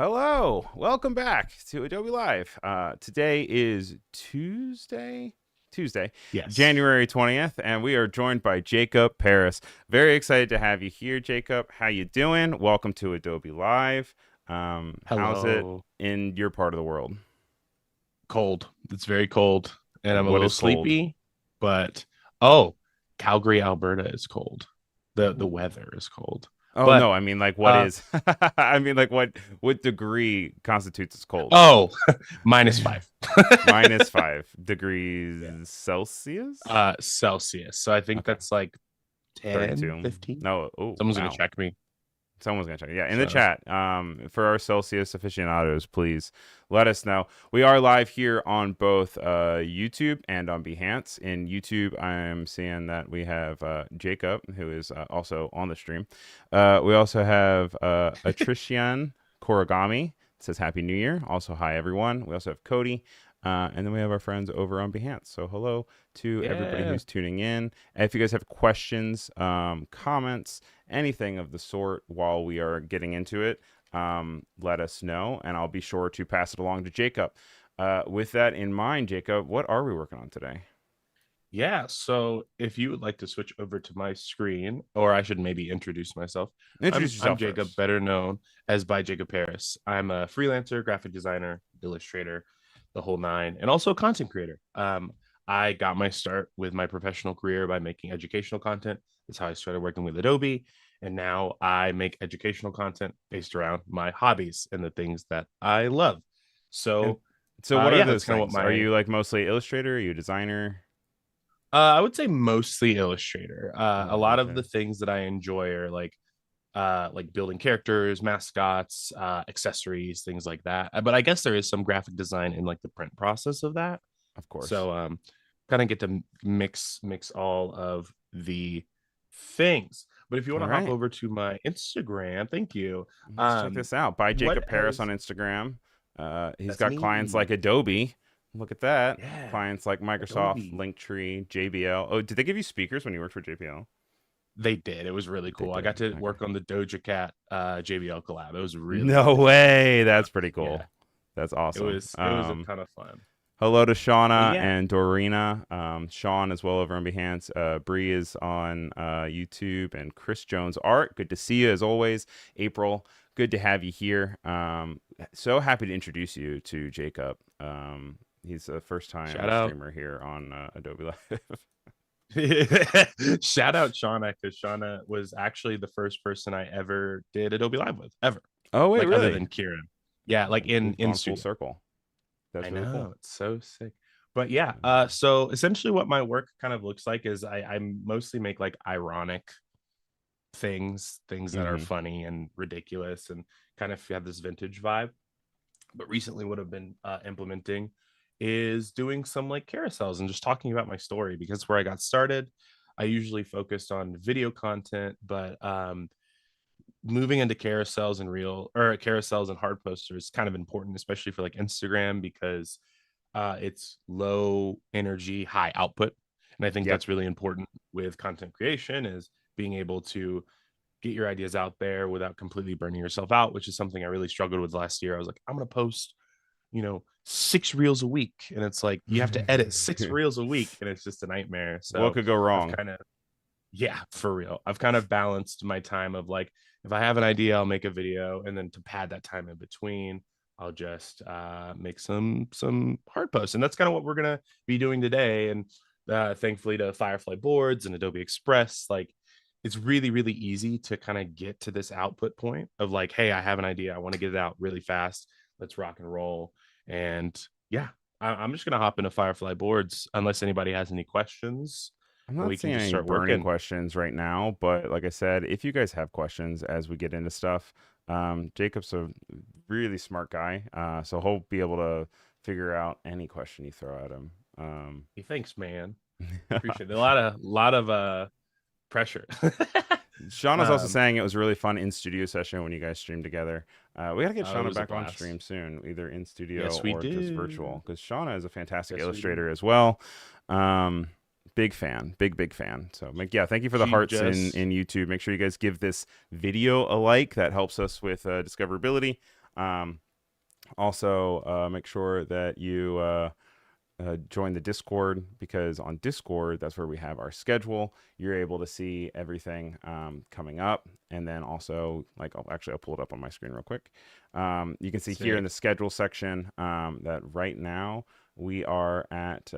Hello, welcome back to Adobe Live. Today is Tuesday, Yes. January 20th, and we are joined by Jacob Paris. Very excited to have you here, Jacob. How you doing? Welcome to Adobe Live. How's it Hello. in your part of the world? Cold. It's very cold, and I'm a What little is cold? sleepy, but oh, Calgary, Alberta is cold. The Ooh. weather is cold. Oh But no, I mean like what uh is? I mean like what degree constitutes as cold? oh, -5. Yeah. -5 degrees Celsius? Celsius. So I think Okay. that's like 10, 32. 15. No, oh, Someone's gonna wow. check me. Someone's gonna check. Yeah, in the So chat. For our Celsius aficionados, please let us know. We are live here on both YouTube and on Behance. In YouTube, I'm seeing that we have Jacob, who is also on the stream. We also have Atrician Korigami. It says Happy New Year. Also, hi everyone. We also have Cody. And then we have our friends over on Behance. So hello to everybody yeah. who's tuning in. And if you guys have questions, comments, anything of the sort while we are getting into it, let us know, and I'll be sure to pass it along to Jacob. With that in mind, Jacob, what are we working on today? Yeah, so if you would like to switch over to my screen, or I should maybe introduce myself. Introduce I'm yourself Jacob, first. better known as by Jacob Paris. I'm a freelancer, graphic designer, illustrator, the whole nine, and also a content creator. I got my start with my professional career by making educational content. That's how I started working with Adobe, and now I make educational content based around my hobbies and the things that I love. And So, so, what are yeah, that's those kind of what things? Are my you like mostly illustrator? Are you a designer? I would say mostly Illustrator. A lot of the Illustrator. things that I enjoy are like building characters, mascots, accessories, things like that. But I guess there is some graphic design in like the print process of that. Of course. So kind of get to mix all of the things. But if you want All to hop right. over to my Instagram, thank you. Let's check this out. By What Jacob Paris on has Instagram. He's That's got clients like me. Adobe. Look at that. Yeah, Clients like Microsoft, Adobe. Linktree, JBL. Oh, did they give you speakers when you worked for JBL? They did. It was really They cool. I did. got to Okay. work on the Doja Cat JBL collab. It was really, No really fun. way. That's pretty Yeah, cool. That's it awesome. was it was a ton of fun. Hello to But Shauna yeah, and Dorina. Sean as well over on Behance. Bree is on YouTube, and Chris Jones Art. Good to see you as always. April, good to have you here. So happy to introduce you to Jacob. He's a first shout time out. streamer here on Adobe Live. Shout out Shauna, because Shauna was actually the first person I ever did Adobe Live with, ever. Oh wait, Like other really? than Kieran. Yeah, like in We've in gone full studio. circle. I That's really cool. know, it's so sick. But yeah, so essentially what my work kind of looks like is I mostly make like ironic things that are Mm-hmm. funny and ridiculous and kind of have this vintage vibe. But recently what I've been implementing is doing some like carousels and just talking about my story, because where I got started, I usually focused on video content, but moving into carousels and real or carousels and hard posters is kind of important, especially for like Instagram, because it's low energy, high output. And I think Yep. that's really important with content creation, is being able to get your ideas out there without completely burning yourself out, which is something I really struggled with last year. I was like, I'm going to post, 6 reels a week. And it's like, you have to edit 6 reels a week. And it's just a nightmare. What So could go I've wrong? kind of, yeah, for real. I've kind of balanced my time of like, if I have an idea, I'll make a video. And then to pad that time in between, I'll just make some hard posts. And that's kind of what we're going to be doing today. And thankfully to Firefly boards and Adobe Express, like it's really, really easy to kind of get to this output point of like, hey, I have an idea. I want to get it out really fast. Let's rock and roll. And yeah, I'm just going to hop into Firefly boards unless anybody has any questions, I'm and not we can seeing just any start burning working. questions right now, but like I said, if you guys have questions as we get into stuff, Jacob's a really smart guy, so he'll be able to figure out any question you throw at him. Hey, thanks, man. Appreciate it. A lot of pressure. Shauna is also um, saying it was a really fun in studio session when you guys streamed together. We got to get it Shauna was a back on blast. stream soon, either in studio Yes, we or just do. virtual, because Shauna is a fantastic Yes, we do. illustrator as well. Um, big fan, big fan. So, yeah, thank you for the She hearts in just YouTube. Make sure you guys give this video a like. That helps us with discoverability. Also, make sure that you join the Discord, because on Discord, that's where we have our schedule. You're able to see everything coming up. And then also, like, I'll pull it up on my screen real quick. You can see here in Sick. the schedule section that right now we are at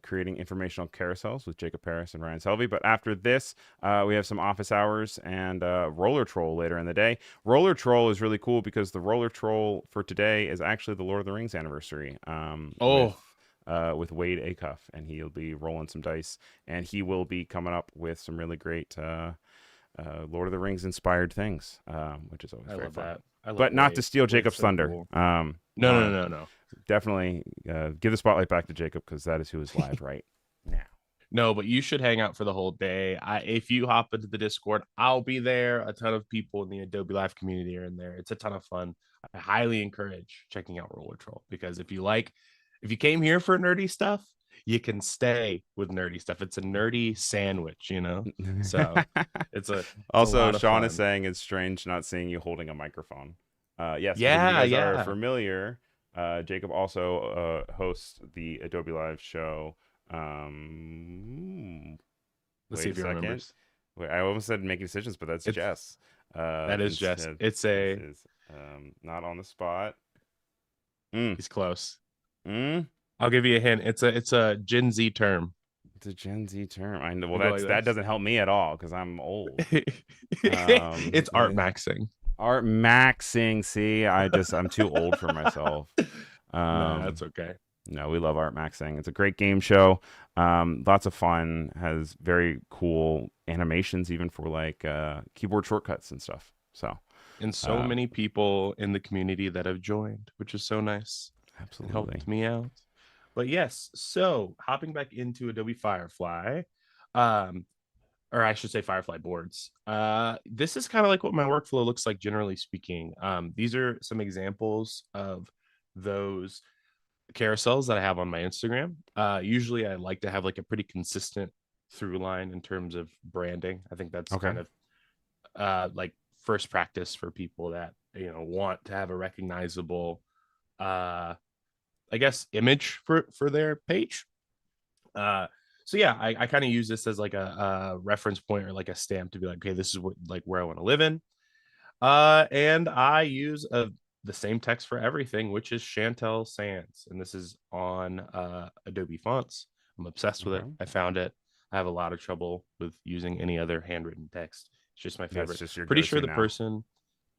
creating informational carousels with Jacob Paris and Ryan Selvey. But after this, we have some office hours and roller troll later in the day. Roller troll is really cool because the roller troll for today is actually the Lord of the Rings anniversary Oh, with Wade Acuff, and he'll be rolling some dice, and he will be coming up with some really great Lord of the Rings inspired things, which is always I very love fun. that. I love But not to Wade. steal Wade's Jacob's so thunder. cool. No, no, Want no, no, to no. definitely give the spotlight back to Jacob, because that is who is live right now. No, but you should hang out for the whole day. If you hop into the Discord, I'll be there. A ton of people in the Adobe Live community are in there. It's a ton of fun. I highly encourage checking out Roller Troll, because if you came here for nerdy stuff, you can stay with nerdy stuff. It's a nerdy sandwich, you know. So it's a Also, lot of Sean is fun. saying it's strange not seeing you holding a microphone. Yes, because if you Yeah, guys are yeah. familiar, Jacob also hosts the Adobe Live show. Let's see Wait a if he second. remembers. Wait, I almost said making decisions, but that's It's Jess. that is just. Instead, It's this a is not on the spot. Mm, He's close. mm. I'll give you a hint. It's a Gen Z term. It's a Gen Z term. I know. Well, We go like that this. doesn't help me at all because I'm old. It's art Eh, maxing. Art maxing. See, I'm too old for myself. No, Um, that's okay. no, we love Art Maxing. It's a great game show. Lots of fun. Has very cool animations, even for like keyboard shortcuts and stuff. So, And so uh, many people in the community that have joined, which is so nice. It absolutely. helped me out. But yes, so hopping back into Adobe Firefly, um, or I should say Firefly boards. This is kind of like what my workflow looks like, generally speaking. These are some examples of those carousels that I have on my Instagram. Usually I like to have like a pretty consistent through line in terms of branding. I think that's Okay. kind of like first practice for people that want to have a recognizable I guess image for their page. Uh so yeah, I kind of use this as like a reference point or like a stamp to be like, okay, this is what like where I want to live in. And I use the same text for everything, which is Chantel Sands, and this is on Adobe fonts. I'm obsessed with it. Okay. I found it. I have a lot of trouble with using any other handwritten text. It's just my That's favorite. just your Pretty sure go-to the now. person,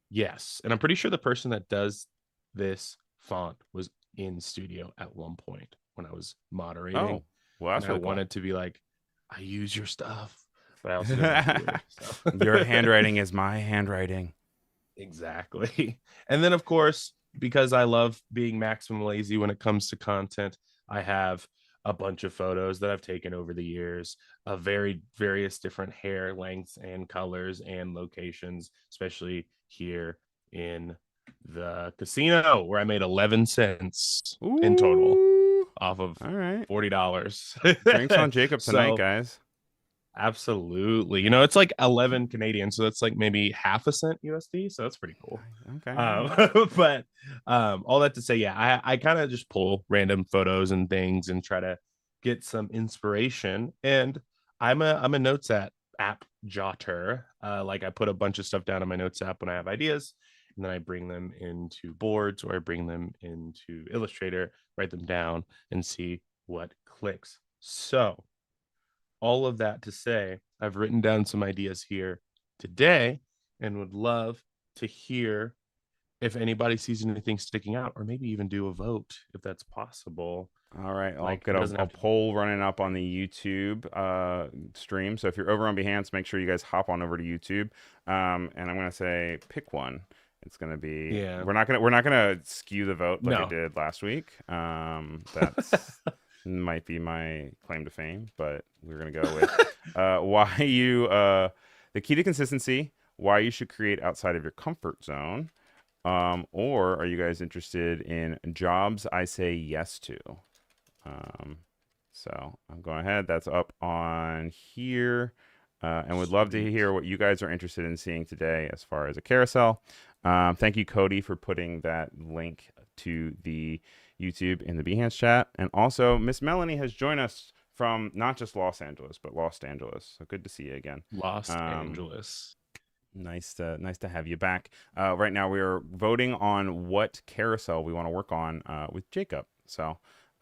yes, and I'm pretty sure the person that does this font was in studio at one point when I was moderating, Oh, well, and that's I really cool. wanted to be like, I use your stuff, but I also didn't want to be weird. Your So handwriting is my handwriting. exactly. And then, of course, because I love being maximum lazy when it comes to content, I have a bunch of photos that I've taken over the years of various different hair lengths and colors and locations, especially here in the casino where I made 11 cents in total Ooh. off of All right. $40. Drinks on Jacob tonight, So guys. absolutely. It's like 11 Canadian, so that's like maybe half a cent USD, so that's pretty cool. Okay. All Um, right. but all that to say, yeah, I kind of just pull random photos and things and try to get some inspiration. And I'm a notes app jotter. Like I put a bunch of stuff down in my notes app when I have ideas, and then I bring them into boards or I bring them into Illustrator, write them down, and see what clicks. So all of that to say, I've written down some ideas here today and would love to hear if anybody sees anything sticking out, or maybe even do a vote if that's possible. All right, I'll Like get it a, doesn't a have to. poll running up on the YouTube stream. So if you're over on Behance, make sure you guys hop on over to YouTube. And I'm gonna say pick one. It's gonna be Yeah. we're not gonna skew the vote like I No. did last week. That's might be my claim to fame, but we're gonna go with why you the key to consistency, why you should create outside of your comfort zone. Or are you guys interested in jobs I say yes to? Um, so I'm going ahead. That's up on here. And would love to Sweet. hear what you guys are interested in seeing today as far as a carousel. Thank you, Cody, for putting that link to the YouTube in the Behance chat. And also, Miss Melanie has joined us from not just Los Angeles, but Los Angeles. So good to see you again. Los Um, Angeles. nice to have you back. Right now, we are voting on what carousel we want to work on with Jacob. So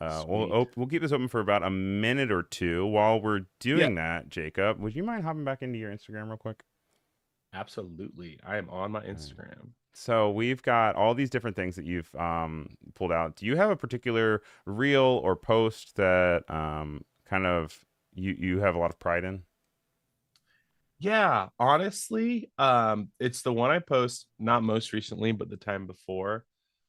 Sweet. we'll keep this open for about a minute or two. While we're Yeah, doing that, Jacob, would you mind hopping back into your Instagram real quick? absolutely. I am on my All right. Instagram. So we've got all these different things that you've pulled out. Do you have a particular reel or post that kind of you have a lot of pride in? Yeah, honestly, it's the one I post not most recently, but the time before.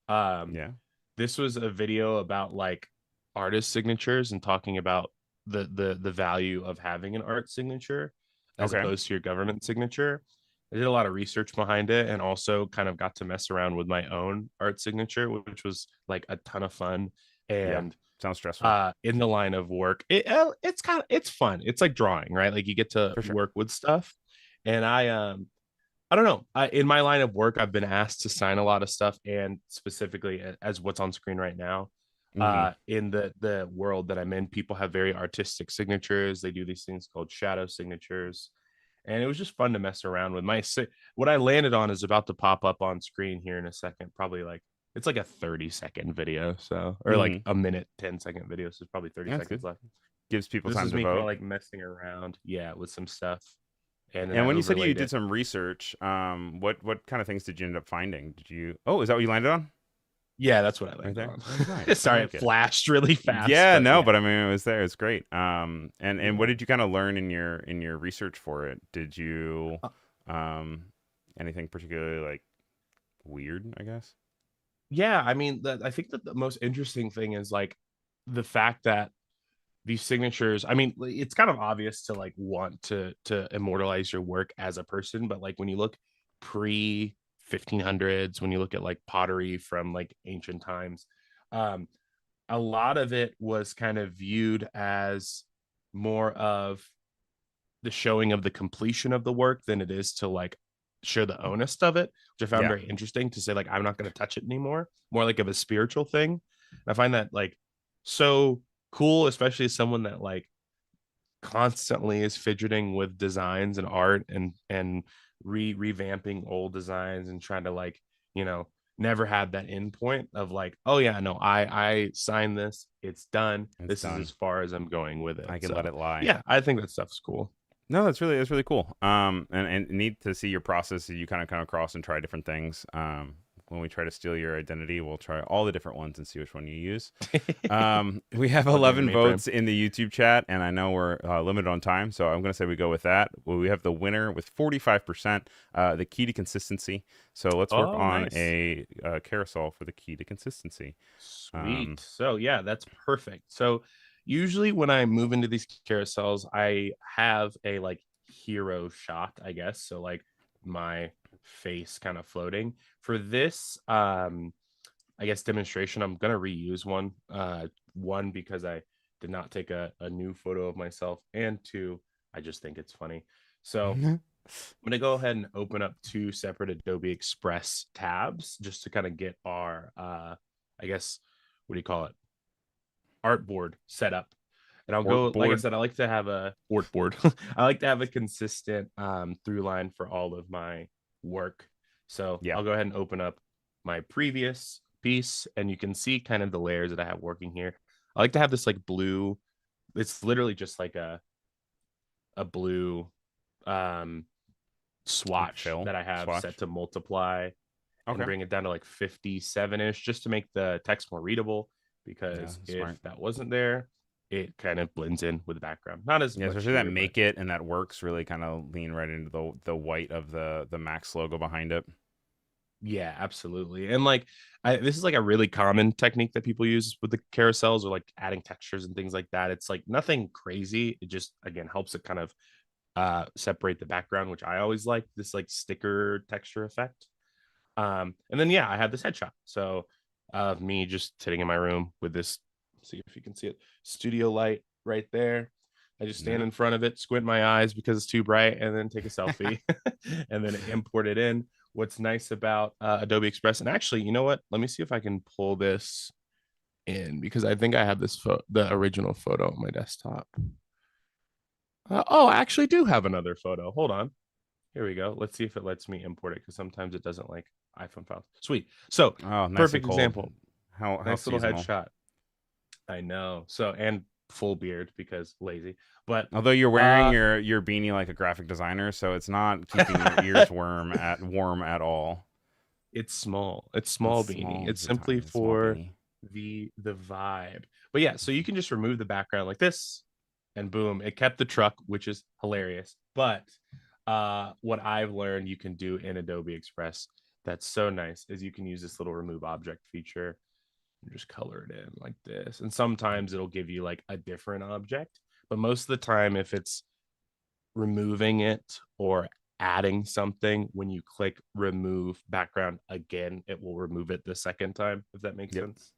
Um, Yeah. this was a video about like artist signatures and talking about the value of having an art signature as Okay. opposed to your government signature. I did a lot of research behind it and also kind of got to mess around with my own art signature, which was like a ton of fun. Yeah. And Sounds stressful. in the line of work, it's kind of it's fun. It's like drawing, right? Like you get to For sure. work with stuff. And I don't know. In my line of work, I've been asked to sign a lot of stuff, and specifically as what's on screen right now. Hmm. In the world that I'm in, people have very artistic signatures. They do these things called shadow signatures, and it was just fun to mess around with. What I landed on is about to pop up on screen here in a second. Probably like it's like a 30-second video, so or like Hmm. a minute 10-second video. So it's probably 30 That's seconds good. left. Gives people This time is to me kind of vote. like messing around, yeah, with some stuff, and then And I when you said you overlaid did it. some research, what kind of things did you end up finding? Did you? Oh, is that what you landed on? Yeah, that's what I Right landed there. on. That was nice. I Sorry, it like it. flashed really fast, Yeah, but no, yeah. but I mean, it was there. It's great. And what Yeah. did you kind of learn in your research for it? Did you, Uh, um, anything particularly like weird? I guess. yeah, I mean, I think that the most interesting thing is like the fact that these signatures, I mean, it's kind of obvious to like want to immortalize your work as a person, but like when you look pre 1500s, when you look at like pottery from like ancient times, um, a lot of it was kind of viewed as more of the showing of the completion of the work than it is to like show the onus of it, which I found Yeah, very interesting to say, like, I'm not going to touch it anymore, more like of a spiritual thing. And I find that like so cool, especially as someone that like constantly is fidgeting with designs and art and revamping old designs and trying to like, you know, never had that end point of like, oh yeah, no, I signed this, it's done, it's this is done. as far as I'm going with it. I can let So it lie. yeah, I think that stuff's cool. No, that's really cool. And neat to see your process as you kind of come across and try different things. When we try to steal your identity, we'll try all the different ones and see which one you use. We have Plug me in the 11 mainframe. votes in the YouTube chat, and I know we're limited on time, so I'm going to say we go with that. Well, we have the winner with 45%, the key to consistency. So let's work Oh, on nice. a carousel for the key to consistency. Sweet. Um, So yeah, that's perfect. So usually when I move into these carousels, I have a like hero shot, I guess. So like my face kind of floating. For this I guess demonstration, I'm gonna reuse one. One because I did not take a new photo of myself, and two, I just think it's funny. So I'm gonna go ahead and open up two separate Adobe Express tabs just to kind of get our I guess what do you call it? Artboard set up. And I'll go, like I board. said, I like to have a board. I like to have a consistent through line for all of my work. So Yeah, I'll go ahead and open up my previous piece and you can see kind of the layers that I have working here. I like to have this like blue, it's literally just like a blue um like swatch fill that I have set swatch. to multiply and Okay. bring it down to like 57-ish just to make the text more readable. Yeah, Because if smart. that wasn't there, it kind of blends in with the background. Not as Yeah, much especially that here, but make it and that works really kind of lean right into the white of the Max logo behind it. yeah, absolutely. And like, this is like a really common technique that people use with the carousels or like adding textures and things like that. It's like nothing crazy. It just again helps it kind of separate the background, which I always like this like sticker texture effect. And then yeah, I had this headshot. So of me just sitting in my room with this, see if you can see it, studio light right there. I just stand Yeah. in front of it, squint my eyes because it's too bright, and then take a selfie and then import it in. what's nice about Adobe Express, and actually, you know what? Let me see if I can pull this in because I think I have the original photo on my desktop. I actually do have another photo. Hold on. Here we go. Let's see if it lets me import it because sometimes it doesn't like iPhone files. Sweet. So, Oh, nice and perfect cold. example. How Nice little seasonal. headshot. I know. So, and full beard because lazy. But Although you're wearing uh your beanie like a graphic designer, so it's not keeping your ears warm at all. it's small. It's It's small beanie. small. It's It's a simply tiny small for beanie. the vibe. But yeah, so you can just remove the background like this and boom, it kept the truck, which is hilarious. But what I've learned you can do in Adobe Express that's so nice is you can use this little remove object feature and just color it in like this. And sometimes it'll give you like a different object, but most of the time if it's removing it or adding something, when you click remove background again, it will remove it the second time, if that makes Yep. sense.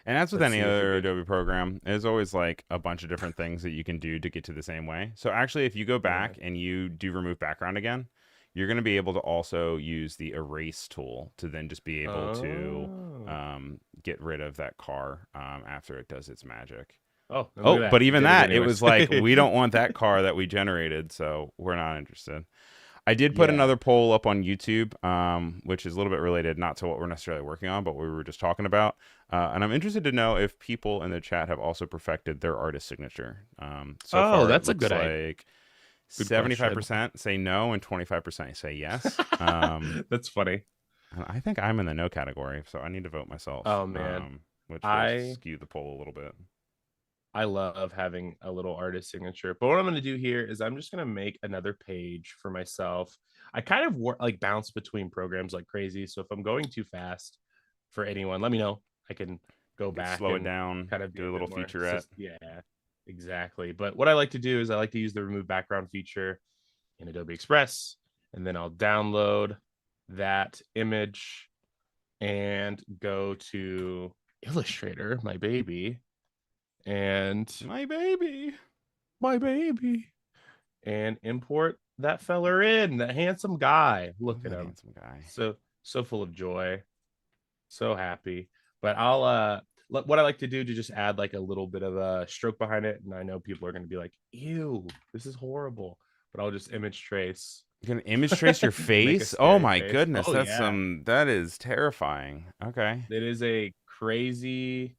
And as with Let's any see if we other could. Adobe program, there's always like a bunch of different things that you can do to get to the same way. So actually, if you go Yeah. back and you do remove background again, you're going to be able to also use the erase tool to then just be able to Oh. get rid of that car after it does its magic. Oh, and look Oh, at but that. It even did it that, it anyways. was like, we don't want that car that we generated, so we're not interested. I did put Yeah. another poll up on YouTube, which is a little bit related, not to what we're necessarily working on, but what we were just talking about. And I'm interested to know if people in the chat have also perfected their artist signature. So Oh, far, it that's a looks good like good question. 75% say no and 25% say yes. That's funny. And I think I'm in the no category, so I need to vote myself, Oh man. which will I skew the poll a little bit. I love having a little artist signature. But what I'm going to do here is I'm just going to make another page for myself. I kind of like bounce between programs like crazy. So if I'm going too fast for anyone, let me know. I can go You could back slow it and down, kind of be do a a bit little more. featurette. Yeah, exactly. But what I like to do is I like to use the remove background feature in Adobe Express, and then I'll download that image and go to Illustrator, my baby, and My baby. my baby, and import that feller in, that handsome guy. Look Look at at that him. handsome guy. So full of joy, so happy. But I'll what I like to do to just add like a little bit of a stroke behind it, and I know people are going to be like, "Ew, this is horrible," but I'll just image trace You can image trace your and make a face? Oh scary my face. goodness, Oh yeah, that is terrifying. Okay. it is a crazy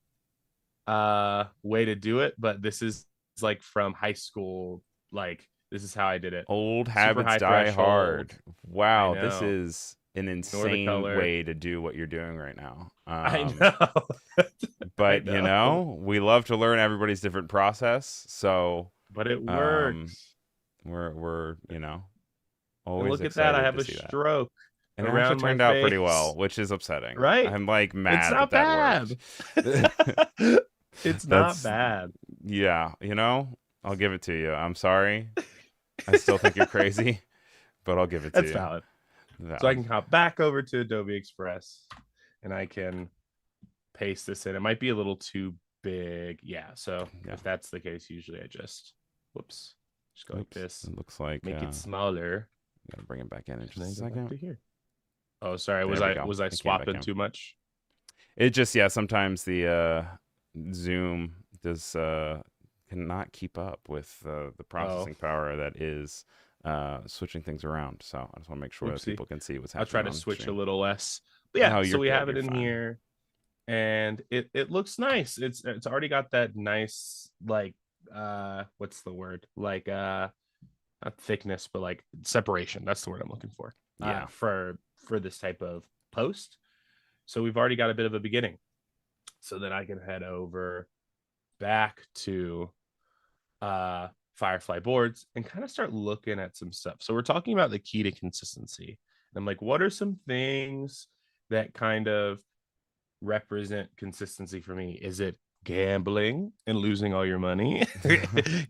way to do it, but this is like from high school. Like this is how I did it. Old Super habits high die threshold. hard. I Wow, this know. is an Ignore the insane color. way to do what you're doing right now. I know. I But know. we love to learn everybody's different process. So, But it um, works. we're And always look at that. I excited have to a see that. stroke And it actually around my turned out pretty well, face. which is upsetting. Right? I'm like It's mad that not that bad. worked. It's not That's bad. yeah, I'll give it to you. I'm sorry. I still think you're crazy, but I'll give it to That's you. valid. So I Valid. can hop back over to Adobe Express and I can paste this in. It might be a little too big. Yeah. So Yeah. if that's the case, usually I just, whoops, just go like Oops. this, It looks like make it smaller, gotta bring it back in and just a then go back second. to here. Oh, sorry. Was There we I go. was I It came back swapping in. too much? It just yeah, sometimes the Zoom does cannot keep up with the Oh, processing power that is switching things around. So I just want to make sure that oopsie. people can see what's I'll try happening to on switch a stream. little less. But yeah, No, so you're we good. have it You're in fine. here and it looks nice. It's already got that nice like what's the word? Like not thickness, but like separation. That's the word I'm looking for. Yeah. For this type of post. So we've already got a bit of a beginning. So then I can head over back to Firefly boards and kind of start looking at some stuff. So we're talking about the key to consistency. And I'm like, what are some things that kind of represent consistency for me? Is it gambling and losing all your money?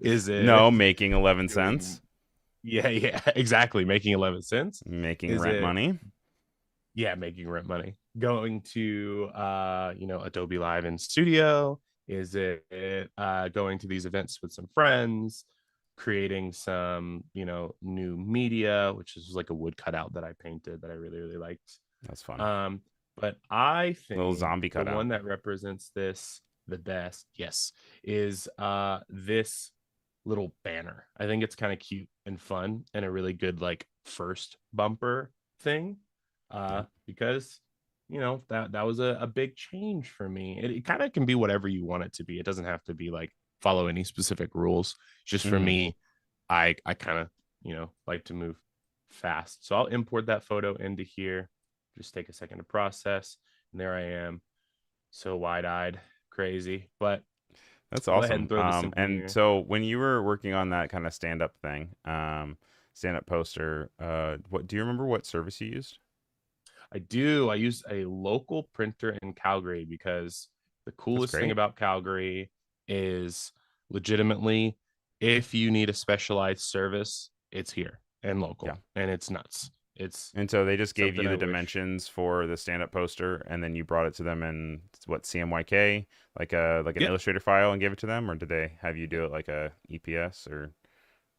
Is it No, making 11 doing cents, yeah, exactly, making 11 cents? making Is rent it money. yeah, making rent money? Going to Adobe Live in Studio? Is it going to these events with some friends? creating some, new media, which is like a wood cutout that I painted that I really, really liked. That's fun. Um, but I Little think zombie the cutout. one that represents this the best, yes, is this little banner. I think it's kind of cute and fun and a really good like first bumper thing. Yep. Because that was a big change for me. It kind of can be whatever you want it to be. It doesn't have to be like follow any specific rules. Just for Hmm. me, I kind of, like to move fast. So I'll import that photo into here. Just take a second to process. And there I am. So wide-eyed, crazy. But That's I'll go ahead awesome. and throw this in And here. so when you were working on that kind of stand-up thing, stand-up poster, what do you remember what service you used? I do. I use a local printer in Calgary because the That's coolest thing great. about Calgary is legitimately if you need a specialized service, it's here and Yeah. local and it's nuts. It's And so they just gave something you I the wish. dimensions for the stand-up poster, and then you brought it to them in what CMYK, like an Yep. Illustrator file, and gave it to them, or did they have you do it like a EPS, or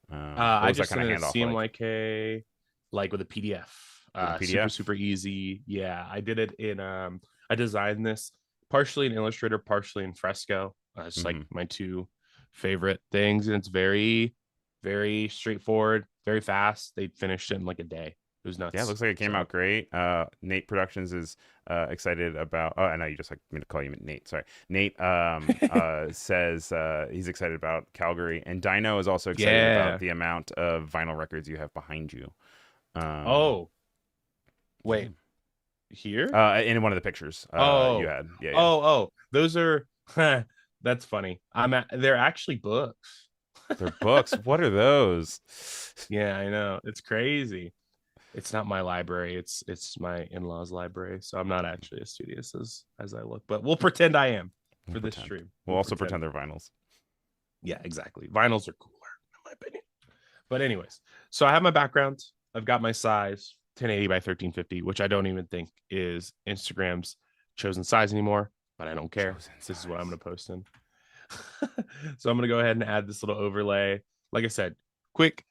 what I was that just kind sent of in a handoff like CMYK like with a PDF. with a Super, PDF? super easy. Yeah, I did it in I designed this partially in Illustrator, partially in Fresco. It's like Hmm. my two favorite things, and it's very, very straightforward, very fast. They finished it in like a day. It was Yeah, it nuts. looks like it came So out great. Nate Productions is excited about. Oh, I know you just like me to call you Nate. Sorry, Nate. Says he's excited about Calgary, and Dino is also excited about yeah. the amount of vinyl records you have behind you. Um, Oh, yeah. wait, here? In one of the pictures you Oh, had. Yeah, yeah. oh. Those are that's funny. They're actually books. They're books. What are those? Yeah, I know. It's crazy. It's not my library. It's my in-laws' library. So I'm not actually as studious as I look, but we'll pretend I am We'll for this pretend. stream. We'll We'll also pretend. pretend they're vinyls. Yeah, exactly. Vinyls are cooler, in my opinion. But anyways, so I have my background. I've got my size, 1080 by 1350, which I don't even think is Instagram's chosen size anymore, but I don't care. Chosen This is what I'm size. going to post in. So I'm going to go ahead and add this little overlay. Like I said, quick,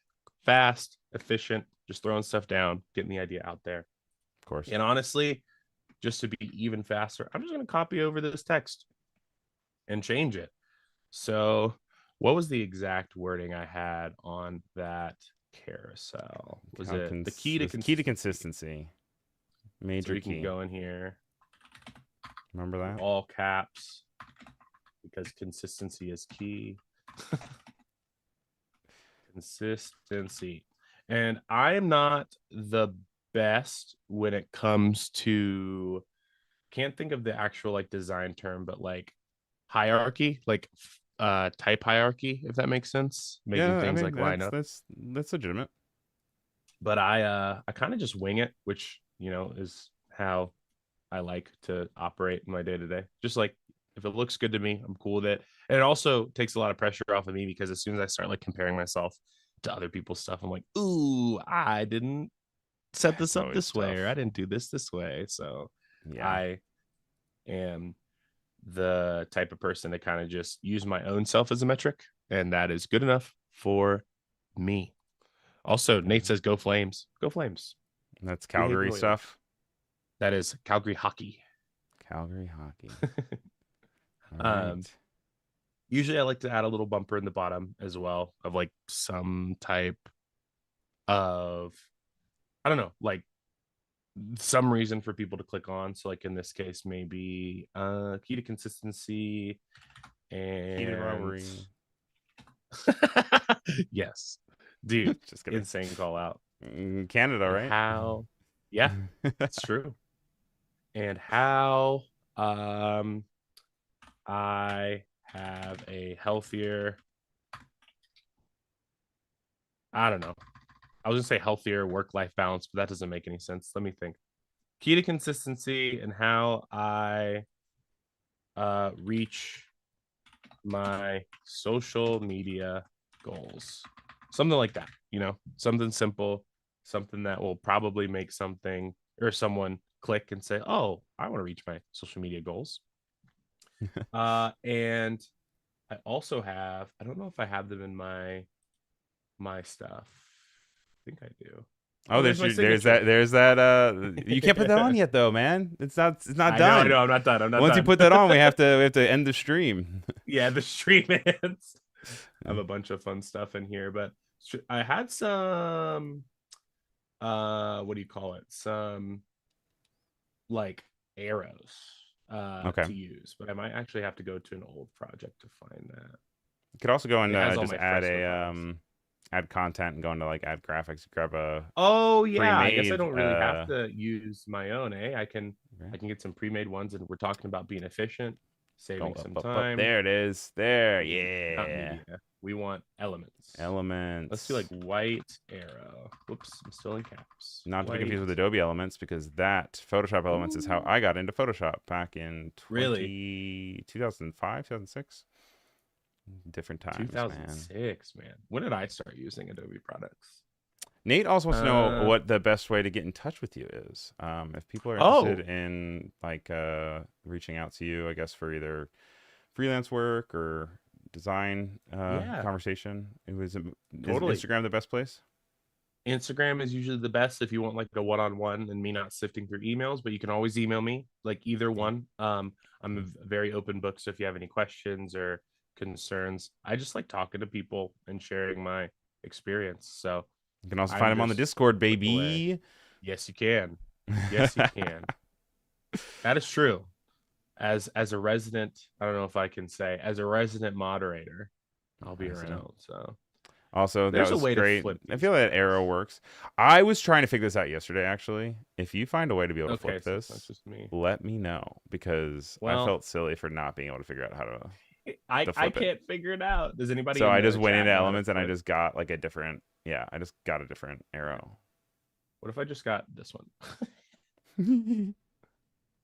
fast, efficient, just throwing stuff down, getting the idea out there. Of course. And honestly, just to be even faster, I'm just going to copy over this text and change it. So, what was the exact wording I had on that carousel? Was it the key to The key to consistency? consistency. So Major we can key. go in here Remember in that? all caps because consistency is key. Consistency. And I am not the best when it comes to can't think of the actual like design term, but like hierarchy, like type hierarchy, if that makes sense. Making Yeah, I things mean like line up. that's legitimate. But I kind of just wing it, which is how I like to operate in my day to day. Just like if it looks good to me, I'm cool with it. And it also takes a lot of pressure off of me because as soon as I start like comparing myself to other people's stuff, I'm like, ooh, I didn't set this It's up always this way, or I tough. didn't do this way. So Yeah. I am the type of person to kind of just use my own self as a metric, and that is good enough for me. Also, Yeah. Nate says, "Go Flames! Go Flames! That's We hate the Calgary Oilers." stuff. That is Calgary hockey. Calgary hockey. All um, right. Usually, I like to add a little bumper in the bottom as well of like some type of I don't know, like some reason for people to click on. So, like in this case, maybe key to consistency Heated and rivalry. yes, dude, Just kidding. insane call out. Canada, And right? how, yeah, it's true. And how um I have a healthier, I don't know. I was gonna say healthier work-life balance, but that doesn't make any sense. Let me think. Key to consistency and how I reach my social media goals. Something like that, something simple, something that will probably make something or someone click and say, "Oh, I want to reach my social media goals." And I also have, I don't know if I have them in my my stuff. I think I do. Oh, Oh, there's there's my your, there's signature. that there's that you can't put that on yet though, man. It's not I know. done. I'm not done. I'm not Once you done. put that on, we have to end the stream. Yeah, the stream ends. I have a bunch of fun stuff in here, but I had some what do you call it? Some like arrows Okay. to use, but I might actually have to go to an old project to find that. You could also go and It has all just my add fresco a files. add content and go into like add graphics, grab a Oh yeah, I guess I pre-made don't really have to use my own, eh? I okay. can get some pre-made ones, and we're talking about being efficient, Go saving some up. time. There it is. There, Not yeah. media. We want elements. Let's do like Elements. white arrow. Whoops, I'm still in caps. Not to be confused White. with Adobe Elements because that Photoshop Elements is how Ooh, I got into Photoshop back in really? 2005, 2006. Different times, man. 2006, man. When did I start using Adobe products? Nate also wants to know Uh what the best way to get in touch with you is. If people are interested oh, in like reaching out to you, I guess for either freelance work or design yeah, conversation, is totally. Instagram the best place? Instagram is usually the best if you want like a one-on-one and me not sifting through emails, but you can always email me, like either one. I'm a very open book, so if you have any questions or concerns, I just like talking to people and sharing my experience. So You can also find I'm him on the just Discord, a click away. baby. Yes, you can. Yes, you can. That is true. As a resident, I don't know if I can say as a resident moderator, I'll be Resident. around. So Also, that there's a was way to great. flip I these feel that things. arrow works. I was trying to figure this out yesterday, actually. If you find a way to be able to Okay, flip so it's not this, just me. let me know because I Well, felt silly for not being able to figure out how I to I flip it. can't figure it out. Does anybody So in I the just went chat into know how to elements and I flip? just got like a different, yeah, I just got a different arrow. What if I just got this one? Yep.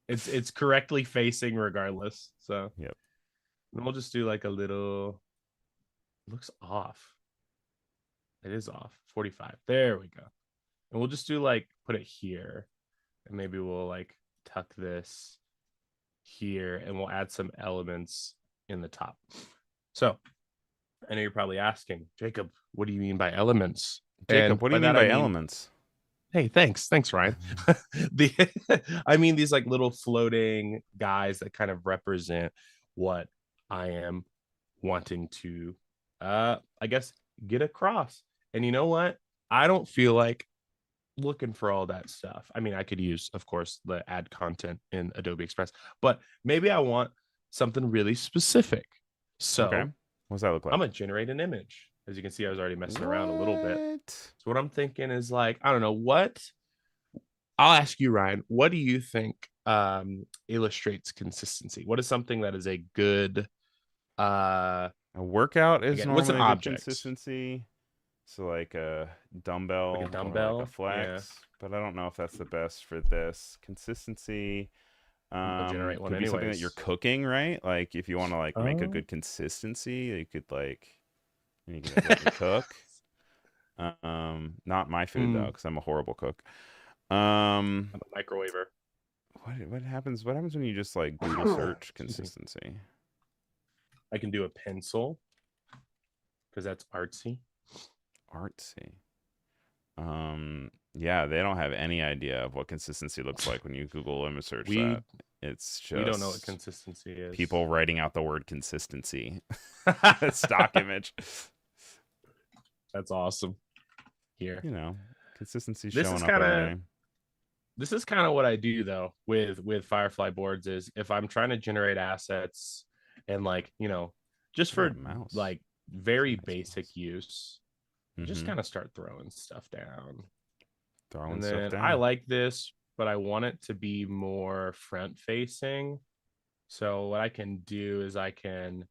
It's correctly facing regardless. So we'll just do like a little. It looks off. It is off. 45. There we go. And we'll just do like put it here, and maybe we'll like tuck this here, and we'll add some elements in the top. So I know you're probably asking, Jacob, what do you mean by elements? Jacob, And what do by you mean that I by mean, elements? hey, thanks, Ryan. the I mean these like little floating guys that kind of represent what I am wanting to I guess get across. And you know what? I don't feel like looking for all that stuff. I mean, I could use, of course, the add content in Adobe Express, but maybe I want something really specific. Okay. So What does that look I'm like? gonna generate an image. As you can see, I was already messing around a little bit. What? So what I'm thinking is like, I don't know what. I'll ask you, Ryan. What do you think illustrates consistency? What is something that is a good, A workout is again, what's an normally a good object? consistency. So like a Like a dumbbell or like a dumbbell? Yeah, flex, but I don't know if that's the best for this consistency. I'll generate one Could be something that you're anyways. cooking, right? Like if you want to like make a Oh, good consistency, you could like you can like let me cook. Not my food though, hmm, because I'm a horrible cook. Um, I'm a microwaver. what happens? What happens when you just like Google search Excuse me. consistency? I can do a pencil because that's artsy. Artsy. Yeah, they don't have any idea of what consistency looks like when you Google image search We that. It's we don't know what just consistency is. people writing out the word consistency. Stock image. That's awesome. Here, You know, consistency this is showing up kind every of day. this is kind of what I do though with Firefly boards is if I'm trying to generate assets and like, just Look at for that mouse. like It's a very nice basic mouse. use, just Mm-hmm. kind of start throwing stuff down. Throwing And stuff then I down. like this, but I want it to be more front facing. So what I can do is I can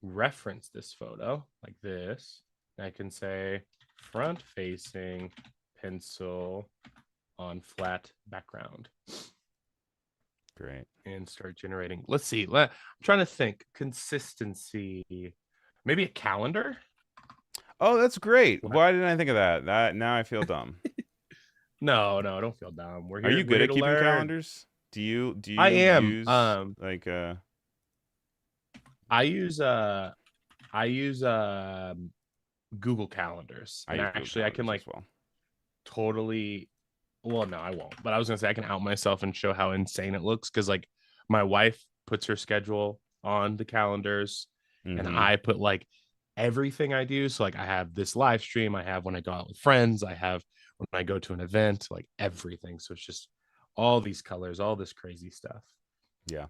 reference this photo like this. And I can say front facing pencil on flat background Great. and start generating. Let's see. I'm trying to think. Consistency. Maybe a calendar? Oh, that's great. What? Why didn't I think of that? Now I feel dumb. No, no, don't feel dumb. Are you We're good here at to keeping learn. calendars? Do I you am. use like I use I use Google Calendars. I And use Google actually, I can Calendars like as well. totally, well, no, I won't. But I was gonna say I can out myself and show how insane it looks because like my wife puts her schedule on the calendars, and Mm-hmm. I put like everything I do. So like I have this live stream, I have when I go out with friends, I have when I go to an event, like everything. So it's just all these colors, all this crazy stuff. Yeah.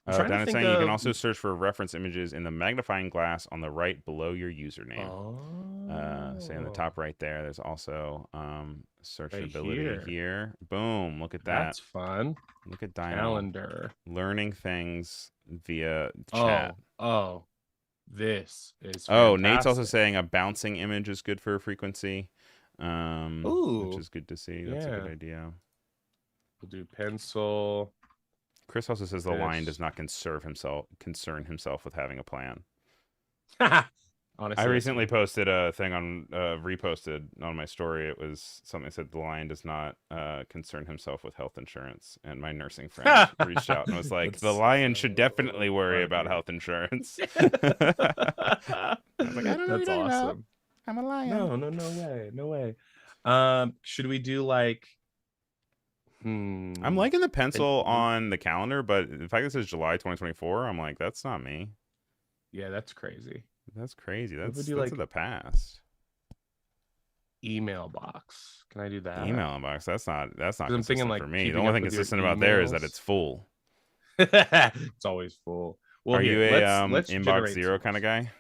I'm trying to Then it's think saying you can of. also search for reference images in the magnifying glass on the right below your username. Say in the Oh, top right there, there's also right searchability here. here. Boom! Look at that. That's fun. Look at Dino Calendar. learning things via chat. Oh, this is Oh, Nate's also fantastic. saying a bouncing image is good for frequency, which Ooh, is good to see. That's a good yeah. idea. We'll do pencil. Chris also says the lion does This. not concern himself with having a plan. I Honestly, that's recently fair. posted a thing on reposted on my story. It was something that said the lion does not concern himself with health insurance, and my nursing friend reached out and was like, "The That's lion should so definitely worry about funny. health insurance." I was like, "I don't know what you're That's talking about. awesome. I'm a lion." No, no, no way. No way. Should we do like I'm hmm liking the an pencil image? on the calendar, but the fact that it says July 2024, I'm like, that's not me. Yeah, that's crazy. That's crazy. What if we That's do that's in like the past. email box? Can I do that? Email inbox. That's not Because I'm thinking consistent like for me. The keeping only up thing with your consistent about there is that emails. it's full. It's always full. Well, Are you here, a let's inbox generate some zero more kind of stuff. guy?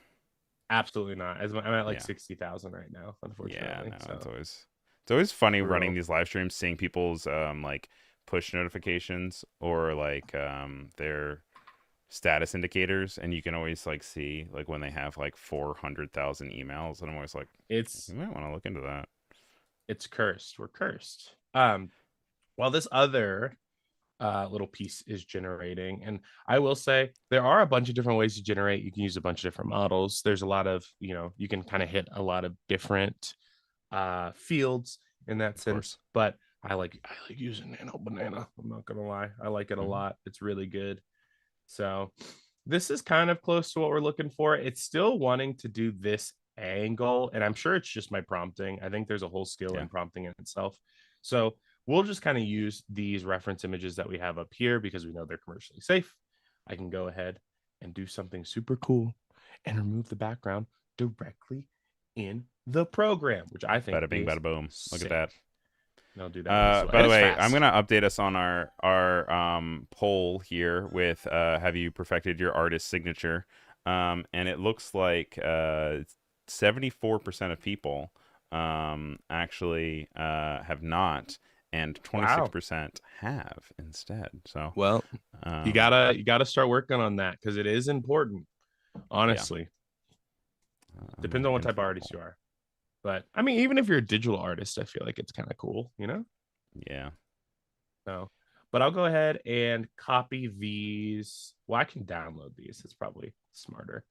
Absolutely not. As I'm at like Yeah. 60,000 right now, Yeah, unfortunately. no, So it's always funny for running real, these live streams, seeing people's like push notifications or like their status indicators, and you can always like see like when they have like 400,000 emails, and I'm always like, it's you might want to look into that. it's cursed. We're cursed. While this other little piece is generating, and I will say there are a bunch of different ways to generate. You can use a bunch of different models. There's a lot of you can kind of hit a lot of different fields in that Of course. sense. But I like using Nano Banana. I'm not gonna lie, I like it a Hmm. lot. It's really good. So this is kind of close to what we're looking for. It's still wanting to do this angle, and I'm sure it's just my prompting. I think there's a whole skill Yeah. in prompting in itself. So we'll just kind of use these reference images that we have up here because we know they're commercially safe. I can go ahead and do something super cool and remove the background directly in the program, which I think Bada bing, is bada boom. Look at that. sick. And I'll do that this way. By And the it's way, I'm fast. gonna update us on our poll here with have you perfected your artist signature? And it looks like 74% of people actually have not, and Wow. 26% have instead. So Well, um, you gotta start working on that because it is important. yeah, Honestly, I'm depends on what in type of for the artist poll. you are. But I mean, even if you're a digital artist, I feel like it's kind of cool, you know? Yeah, So, but I'll go ahead and copy these. Well, I can download these. It's probably smarter.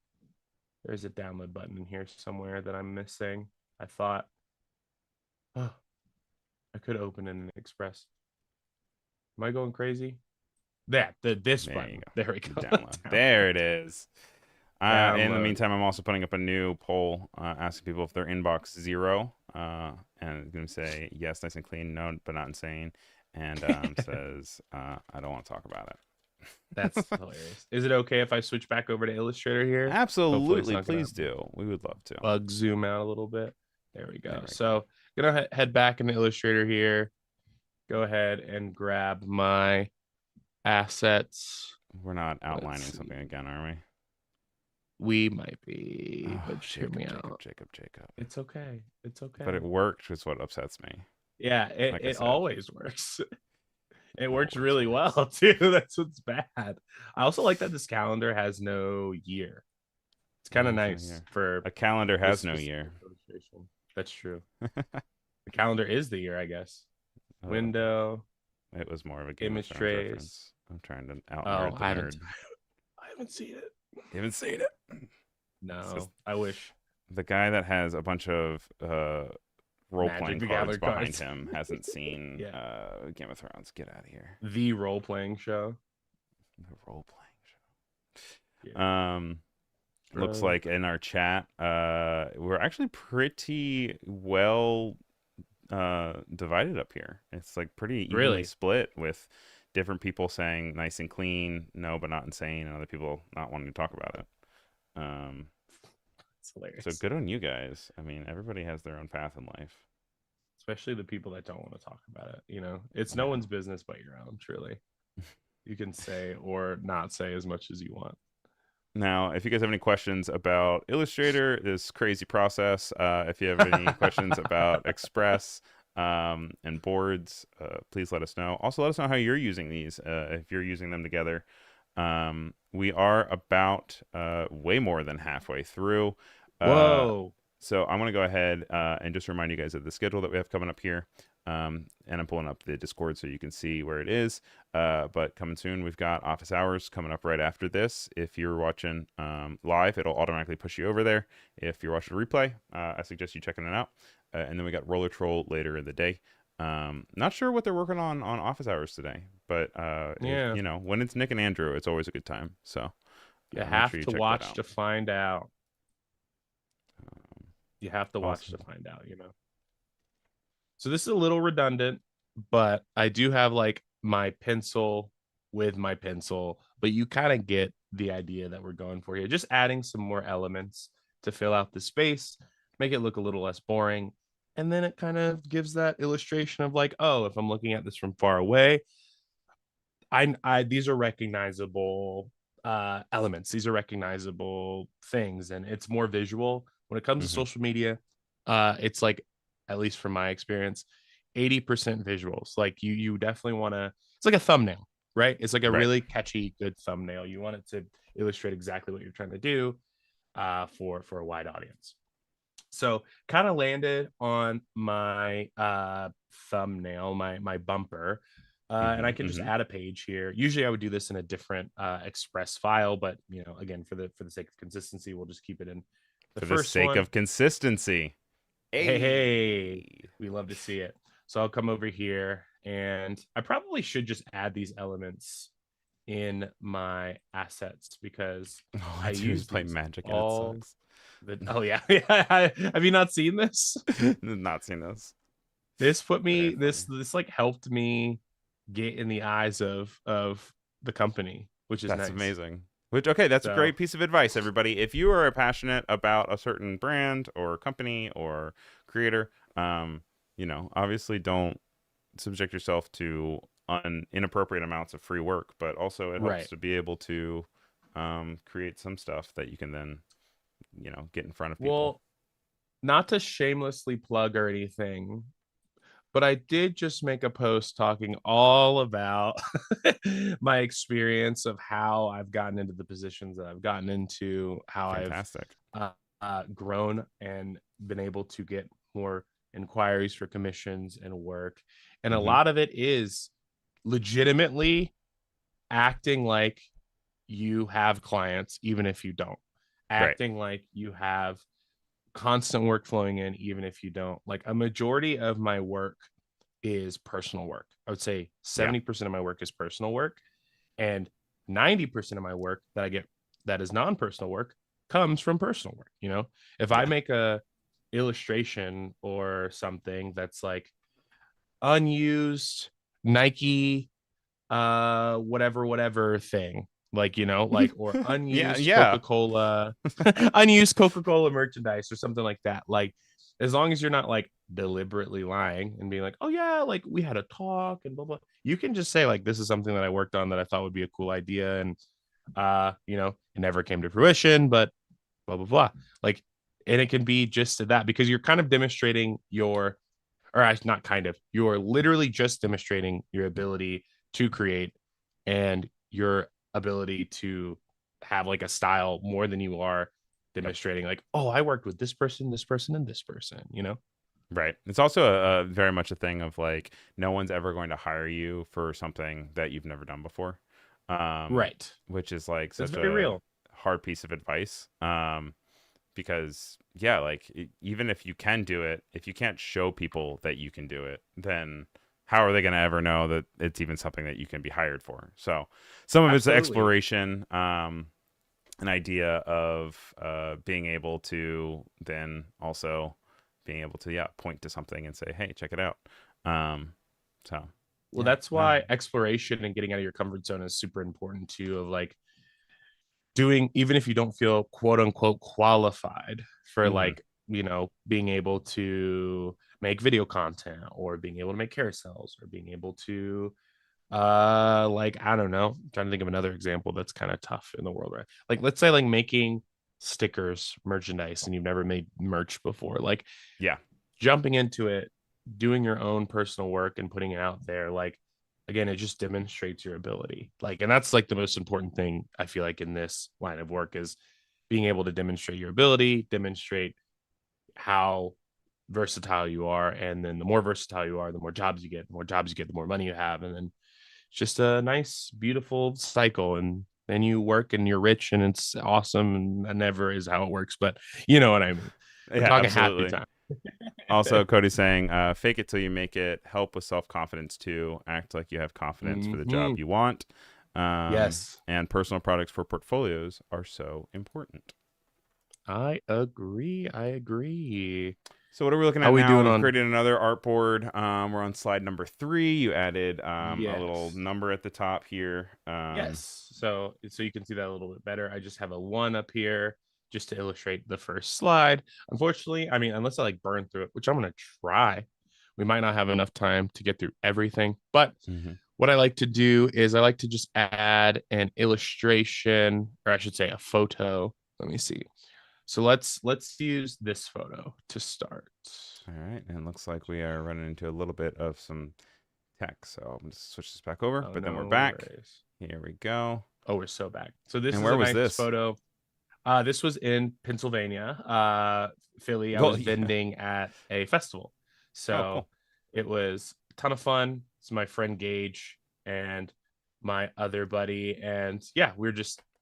There's a download button in here somewhere that I'm missing. I thought, oh, I could open in an Express. Am I going crazy? This there you button. go. There we The go. download. Download. There it is. In the Download. meantime, I'm also putting up a new poll asking people if they're inbox zero, and it's going to say yes, nice and clean, no, but not insane, and says I don't want to talk about That's it. hilarious. Is it okay if I switch back over to Illustrator here? Hopefully, it's Absolutely, not gonna please do. We would love to. bug zoom out a little bit. There we There go. we go. So, gonna head back into Illustrator here. Go ahead and grab my assets. We're not Let's outlining see. something again, are we? We might be, Oh, but just hear me out. Jacob. It's okay. It's But it okay. worked, is what upsets me. Yeah, Like I it said, always works. It works always really well works. too. That's what's bad. I also like that this calendar has no year. It's kind Why of is no nice year? for A calendar this has no year. specific illustration. That's true. The calendar is the year, I guess. Oh, Window, it was more of a Game of image Thrones trays. reference. I'm trying to out Oh, nerd the nerd. I haven't seen it. You haven't seen it? It's just No, I wish. the guy that has a bunch of role Magic playing the cards Gathering behind cards. him hasn't seen Yeah, Game of Thrones. Get out of here. the role playing show. The role playing show. Yeah. looks Bro. like in our chat, we're actually pretty well divided up here. It's like pretty evenly Really? split with different people saying nice and clean, no, but not insane, and other people not wanting to talk about it. Um, It's so hilarious. good on you guys. I mean, everybody has their own path in life. Especially the people that don't want to talk about it. It's no Yeah. one's business but your own, truly. You can say or not say as much as you want. Now, if you guys have any questions about Illustrator, this crazy process, if you have any questions about Express and boards, please let us know. Also, let us know how you're using these, if you're using them together. We are about way more than halfway through. Uh, Whoa. so I'm going to go ahead and just remind you guys of the schedule that we have coming up here. And I'm pulling up the Discord so you can see where it is. But coming soon, we've got office hours coming up right after this. If you're watching live, it'll automatically push you over there. If you're watching a replay, I suggest you checking it out. And then we got Roller Troll later in the day. Not sure what they're working on office hours today, but if Yeah. you know when it's Nick and Andrew, it's always a good time. So You make have sure you to check that watch out. to find out. Um, You have to watch to awesome. find out. So this is a little redundant, but I do have like my pencil with my pencil, but you kind of get the idea that we're going for here. Just adding some more elements to fill out the space, make it look a little less boring. And then it kind of gives that illustration of like, oh, if I'm looking at this from far away, I these are recognizable elements. These are recognizable things, and it's more visual. When it comes to Hmm. social media, it's like, at least from my experience, 80% visuals. Like you definitely want to, it's like a thumbnail, right? It's like a Right. really catchy, good thumbnail. You want it to illustrate exactly what you're trying to do for a wide audience. So kind of landed on my thumbnail, my bumper. And I Hmm. can just Hmm. add a page here. Usually I would do this in a different Express file, but again, for the sake of consistency, we'll just keep it in the For the first sake one. of consistency. Hey, Hey. we love to see it. So I'll come over here, and I probably should just add these elements in my assets because All I I do is use play these Magic and it all sucks. oh yeah. Yeah. Have you not seen this? Not seen this. This put Very me funny. this like helped me get in the eyes of the company, which is That's nice. amazing. Which, okay, that's a So great piece of advice, everybody. If you are passionate about a certain brand or company or creator, obviously don't subject yourself to inappropriate amounts of free work, but also it helps right. to be able to create some stuff that you can then, get in front of people. Well, not to shamelessly plug or anything, but I did just make a post talking all about my experience of how I've gotten into the positions that I've gotten into, how I've Fantastic. grown and been able to get more inquiries for commissions and work. And a Hmm. lot of it is legitimately acting like you have clients, even if you don't, Right. acting like you have constant work flowing in, even if you don't. Like a majority of my work is personal work. I would say Yeah. 70% of my work is personal work, and 90% of my work that I get that is non-personal work comes from personal work. If I Yeah. make a illustration or something that's like unused Nike whatever thing, like or Yeah. unused Yeah. Coca-Cola unused Coca-Cola merchandise or something like that, like as long as you're not like deliberately lying and being like, oh yeah, like we had a talk and blah blah, you can just say like, this is something that I worked on that I thought would be a cool idea, and it never came to fruition, but blah blah blah, like, and it can be just that, because you're kind of demonstrating your, or not kind of, you're literally just demonstrating your ability to create and your ability to have like a style more than you are Yep. demonstrating like, oh, I worked with this person, and this person. Right. It's also a very much a thing of like no one's ever going to hire you for something that you've never done before, um, Right. which is like That's such very a real. hard piece of advice. Because yeah, like even if you can do it, if you can't show people that you can do it, then how are they going to ever know that it's even something that you can be hired for? So some of it's the Absolutely. exploration. an idea of being able to then also being able to point to something and say, hey, check it out. So Well, yeah, that's why exploration and getting out of your comfort zone is super important too. Of like doing, even if you don't feel quote unquote qualified for mm-hmm. like, being able to make video content or being able to make carousels or being able to like, I don't know, I'm trying to think of another example that's kind of tough in the world, right? Like, let's say like making stickers, merchandise, and you've never made merch before. Like Yeah, jumping into it, doing your own personal work and putting it out there, like, again, it just demonstrates your ability. Like, and that's like the most important thing I feel like in this line of work is being able to demonstrate your ability, demonstrate how versatile you are. And then the more versatile you are, the more jobs you get, the more jobs you get, the more money you have. And then it's just a nice, beautiful cycle. And then you work and you're rich and it's awesome. And that never is how it works, but you know what I mean. We're yeah, talking happy absolutely. time. Also, Cody's saying, fake it till you make it. Help with self confidence too. Act like you have confidence for the Mm-hmm. job you want. Yes, And personal products for portfolios are so important. I agree. I agree. So what are we looking How at we now? doing We've on? created another art board. We're on slide number 3. You added a little Yes. number at the top here. Yes. So you can see that a little bit better. I just have a 1 up here just to illustrate the first slide. Unfortunately, I mean, unless I like burn through it, which I'm gonna try, we might not have enough time to get through everything. But Mm-hmm. what I like to do is I like to just add an illustration, or I should say a photo. Let me see. So let's use this photo to start. All right, and it looks like we are running into a little bit of some text. So I'm going to switch this back over, Oh, but then we're no back. worries. Here we go. Oh, we're so back. So this And is where a was nice this? photo. This was in Pennsylvania, Philly. I Well, was yeah. vending at a festival. Oh, So cool. it was a ton of fun. It's my friend Gage and my other buddy. And yeah,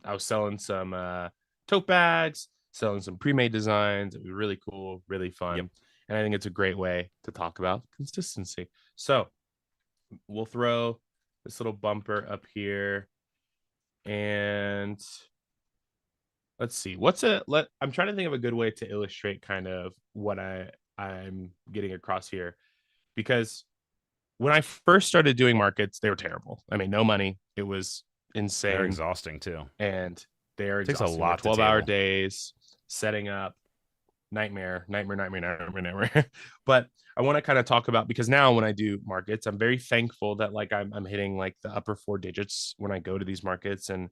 I was selling some tote bags, selling some pre-made designs. It was really cool, really Yep. fun. And I think it's a great way to talk about consistency. So we'll throw this little bumper up here and let's see I'm trying to think of a good way to illustrate kind of what I'm getting across here, because when I first started doing markets they were terrible. I mean, no money, it was They're insane, exhausting too. and they're Takes a exhausting. They're lot to 12-hour table. days setting up, nightmare. But I want to kind of talk about, because now when I do markets I'm very thankful that like I'm hitting like the upper 4 digits when I go to these markets and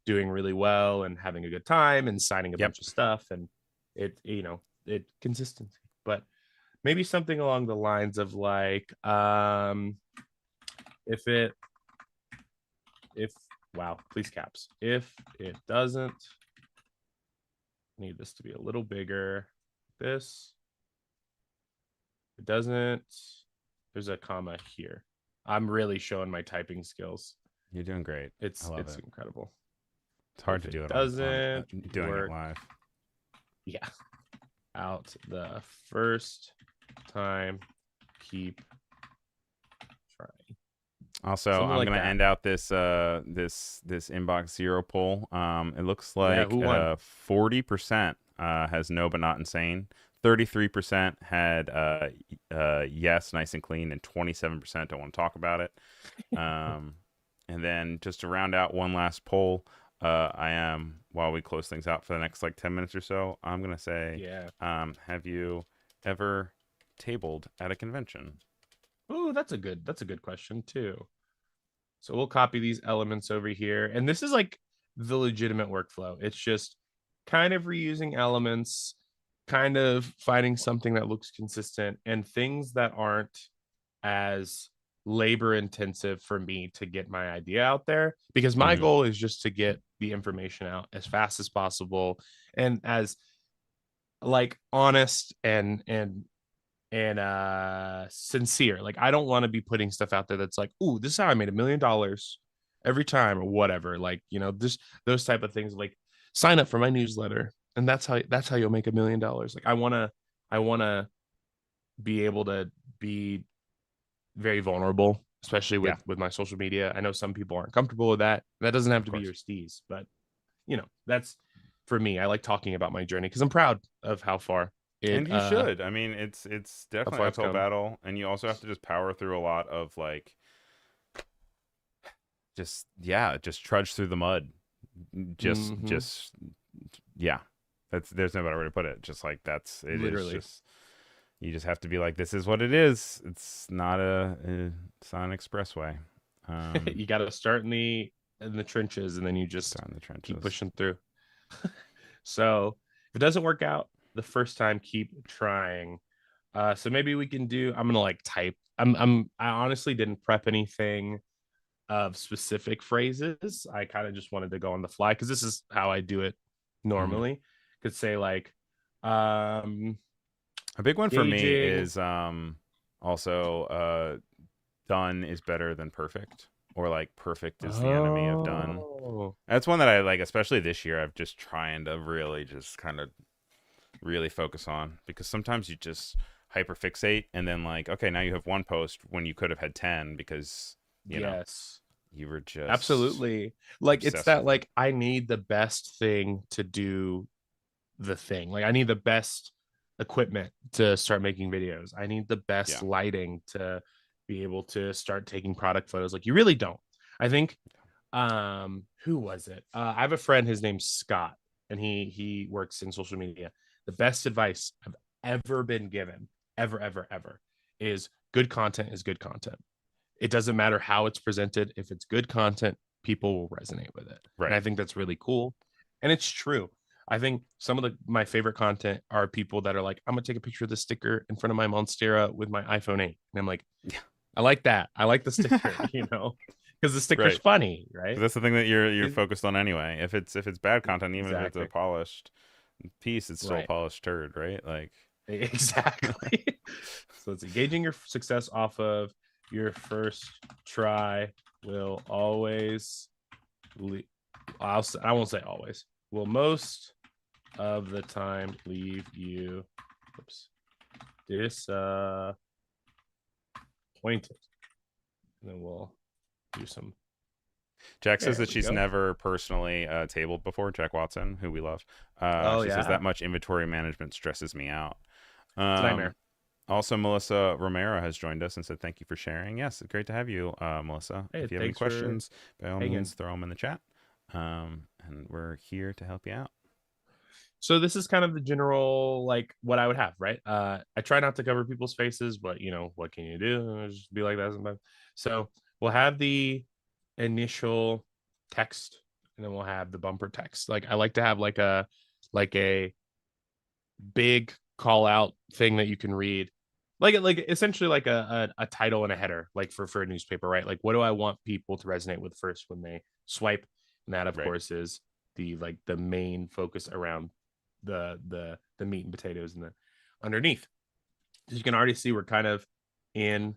doing really well and having a good time and signing a Yep. bunch of stuff, and it consistency. But maybe something along the lines of like if it if wow, please caps, if it doesn't, need this to be a little bigger, this, it doesn't, there's a comma here. I'm really showing my typing skills. You're doing great. I love It's it. incredible. It's hard If to it do it on doesn't doing it work, live. yeah, out the first time, keep trying. Also, Something I'm like gonna that. end out this inbox zero poll. It looks Yeah, like who won? 40% has no but not insane. 33% had yes, nice and clean, and 27% don't want to talk about it. Um, and then just to round out one last poll, I am, while we close things out for the next like 10 minutes or so, I'm gonna say, Yeah. have you ever tabled at a convention? Oh, that's a good question too. So we'll copy these elements over here. And this is like the legitimate workflow. It's just kind of reusing elements, kind of finding something that looks consistent and things that aren't as labor intensive for me to get my idea out there, because my Mm-hmm. goal is just to get the information out as fast as possible and as like honest and sincere. Like, I don't want to be putting stuff out there that's like, "Ooh, this is how I made $1 million every time," or whatever. Like, this those type of things. Like, sign up for my newsletter, and that's how you'll make $1 million. Like, I wanna be able to be very vulnerable, especially Yeah, with my social media. I know some people aren't comfortable with that. That doesn't have of to be your course. steez, but that's for me. I like talking about my journey because I'm proud of And you should. I mean, it's how definitely far an I've uphill come. battle, and you also have to just power through a lot of like just yeah, just trudge through the mud. Hmm. Just yeah. That's there's no better way to put it. Just like that's it is Literally. just you just have to be like this is what it is. It's not an expressway. You got to start in the trenches, and then you just Start in the keep trenches. pushing through. So if it doesn't work out the first time, keep trying. So maybe we can do. I'm gonna like type. I honestly didn't prep anything of specific phrases. I kind of just wanted to go on the fly because this is how I do it Mhm. normally. Could say like, um, A big one for me gauging. is also done is better than perfect, or like perfect is the enemy of done. Oh, That's one that I like, especially this year. I've just trying to really just kind of really focus on because sometimes you just hyperfixate and then like okay now you have one post when you could have had 10 because you know yes. you were just Absolutely. Like it's obsessed that with it. like I need the best thing to do the thing. Like I need the best equipment to start making videos. I need the best Yeah, lighting to be able to start taking product photos. Like you really don't. I think who was it? I have a friend, his name's Scott, and he works in social media. The best advice I've ever been given, ever, is good content is good content. It doesn't matter how it's presented. If it's good content, people will resonate with it. And right. I think that's really cool. And it's true. I think some of my favorite content are people that are like, I'm gonna take a picture of the sticker in front of my Monstera with my iPhone 8. And I'm like, I like that. I like the sticker, Yeah. because the sticker's Right. funny, 'Cause right? that's the thing that you're It- focused on anyway. If it's bad content, even if it's a exactly. polished piece, it's still a Right. polished turd, right? Like Exactly. So it's gauging your success off of your first try will always le- I won't say always. Will most of the time leave you oops, disappointed. And then we'll do some. Jack says There that we she's go. never personally tabled before. Jack Watson, who we love, Oh she says yeah, that much inventory management stresses me out. it's a Um, nightmare. Also, Melissa Romero has joined us and said thank you for sharing. Yes, great to have you, Melissa. Hey, If you have any thanks for questions, by all hanging. means, throw them in the chat. And we're here to help you out. So this is kind of the general like what I would have, right? I try not to cover people's faces, but what can you do? Just be like that sometimes. So we'll have the initial text, and then we'll have the bumper text. Like I like to have like a big call out thing that you can read, like essentially like a title and a header, like for a newspaper, right? Like what do I want people to resonate with first when they swipe, and that of Right. course is the main focus around the meat and potatoes and the underneath. As you can already see, we're kind of in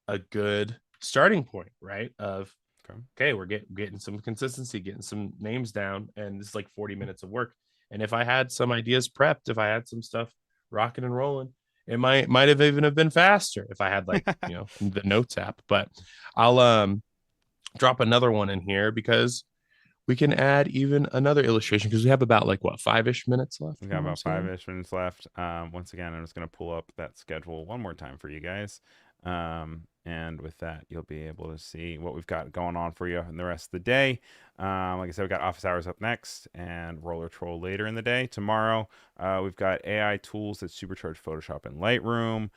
a good starting point, right? Of Okay. okay, we're getting some consistency, getting some names down, and this is like 40 minutes of work. And if I had some ideas prepped, if I had some stuff rocking and rolling, it might have even have been faster if I had like the notes app. But I'll drop another one in here because we can add even another illustration because we have about like what 5-ish minutes left We got from what I'm about saying. five-ish minutes left. Once again, I'm just going to pull up that schedule one more time for you guys. And with that, you'll be able to see what we've got going on for you in the rest of the day. Like I said, we got office hours up next and roller troll later in the day. Tomorrow, we've got AI tools that supercharge Photoshop and Lightroom,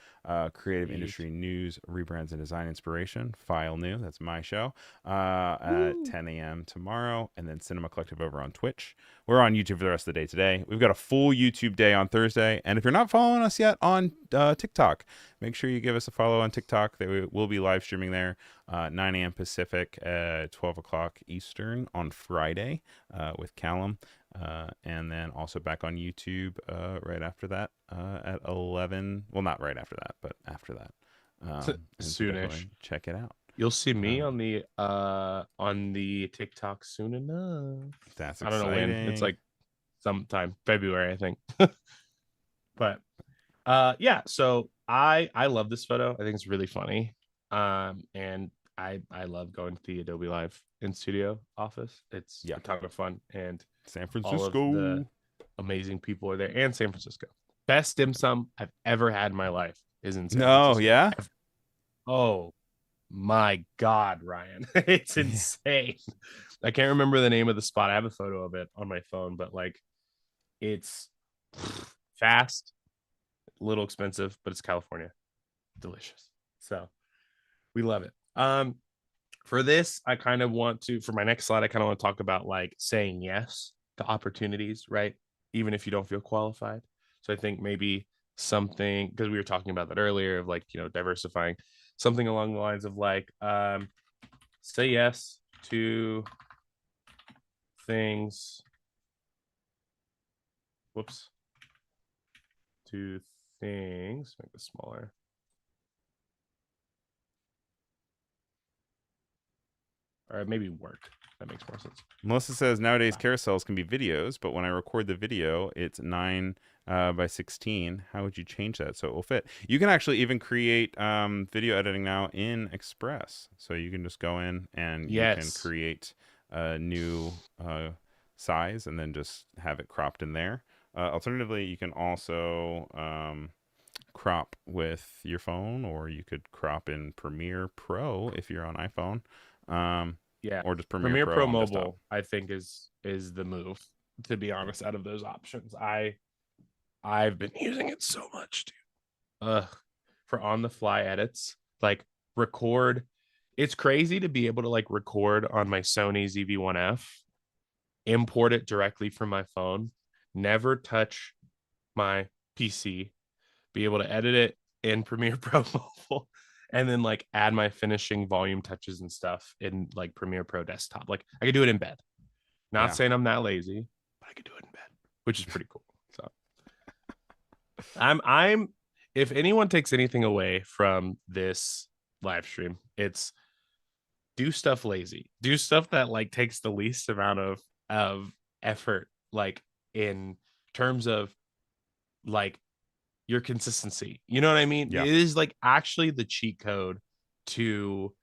creative Sweet. industry news, rebrands and design inspiration, File New, that's my show, at Woo. 10 a.m. tomorrow, and then Cinema Collective over on Twitch. We're on YouTube for the rest of the day today. We've got a full YouTube day on Thursday. And if you're not following us yet on TikTok, make sure you give us a follow on TikTok. We'll be live streaming there 9 a.m. Pacific, 12 o'clock Eastern on Friday with Callum. And then also back on YouTube right after that at 11. Well, not right after that, but after that. And so Soonish. definitely check it out. You'll see me Um, on the TikTok soon enough. that's I don't know when. It's exciting. like sometime February, I think. But yeah, so I love this photo. I think it's really funny. And I love going to the Adobe Live in studio office. It's Yeah. a ton of fun, and San all of the Francisco. amazing people are there, and San Francisco. Best dim sum I've ever had in my life is in San No, Francisco. yeah. Oh my God, Ryan. It's insane. I can't remember the name of the spot. I have a photo of it on my phone, but like it's fast, a little expensive, but it's California. Delicious. So we love it. For this, I kind of want to, for my next slide, I kind of want to talk about like saying yes to opportunities, right? Even if you don't feel qualified. So I think maybe something, because we were talking about that earlier, of like, diversifying, something along the lines of like, say yes to things, whoops, to things, make this smaller. Or maybe work. That makes more sense. Melissa says nowadays carousels can be videos, but when I record the video, it's 9 by 16. How would you change that so it will fit? You can actually even create video editing now in Express. So you can just go in and you can Yes. create a new size and then just have it cropped in there. Alternatively, you can also crop with your phone, or you could crop in Premiere Pro if you're on iPhone. Yeah. Or just Premiere Premiere Pro Pro on desktop. Mobile, I think is the move, to be honest, out of those options. I've been using it so much, dude. For on the fly edits, like record. It's crazy to be able to like record on my Sony ZV-1F, import it directly from my phone, never touch my PC, be able to edit it in Premiere Pro Mobile, and then like add my finishing volume touches and stuff in like Premiere Pro Desktop. Like I could do it in bed. Not Yeah. saying I'm that lazy, but I could do it in bed, which is pretty cool. So I'm if anyone takes anything away from this live stream, it's do stuff lazy. Do stuff that like takes the least amount of effort, like in terms of like your consistency. You know what I mean? Yeah. It is like actually the cheat code to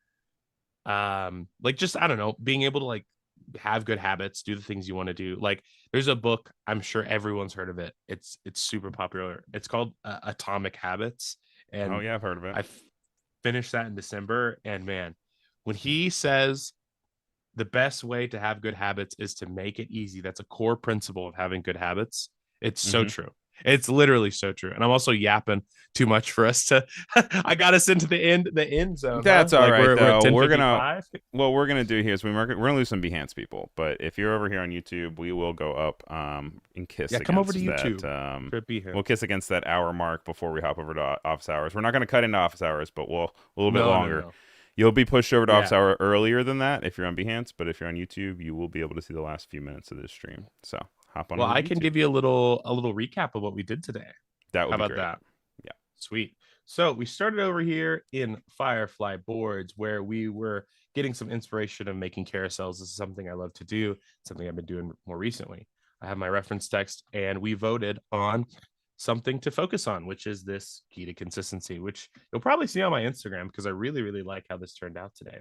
like just I don't know, being able to like have good habits, do the things you want to do. Like there's a book, I'm sure everyone's heard of it. It's super popular. It's called Atomic Habits, Oh, and yeah, I've heard of it. finished that in December. And man, when he says the best way to have good habits is to make it easy, that's a core principle of having good habits. It's so Mm-hmm. true. It's literally so true. And I'm also yapping too much for us to I got us into the end zone, huh? That's all Like right, we're at though. We're gonna 10:55. what we're gonna do here is we're gonna lose some Behance people, but if you're over here on YouTube, we will go up and kiss Yeah, come over to against that. YouTube for We'll Behance. kiss against that hour mark before we hop over to office hours. We're not gonna cut into office hours, but we'll a little bit No, no, longer. no. You'll be pushed over to office Yeah. hour earlier than that if you're on Behance, but if you're on YouTube, you will be able to see the last few minutes of this stream. So hop on Well, over to I can YouTube. give you a little recap of what we did today. That would How be about great. that? Yeah. Sweet. So we started over here in Firefly boards where we were getting some inspiration of making carousels. This is something I love to do, something I've been doing more recently. I have my reference text and we voted on something to focus on, which is this key to consistency, which you'll probably see on my Instagram because I really, really like how this turned out today.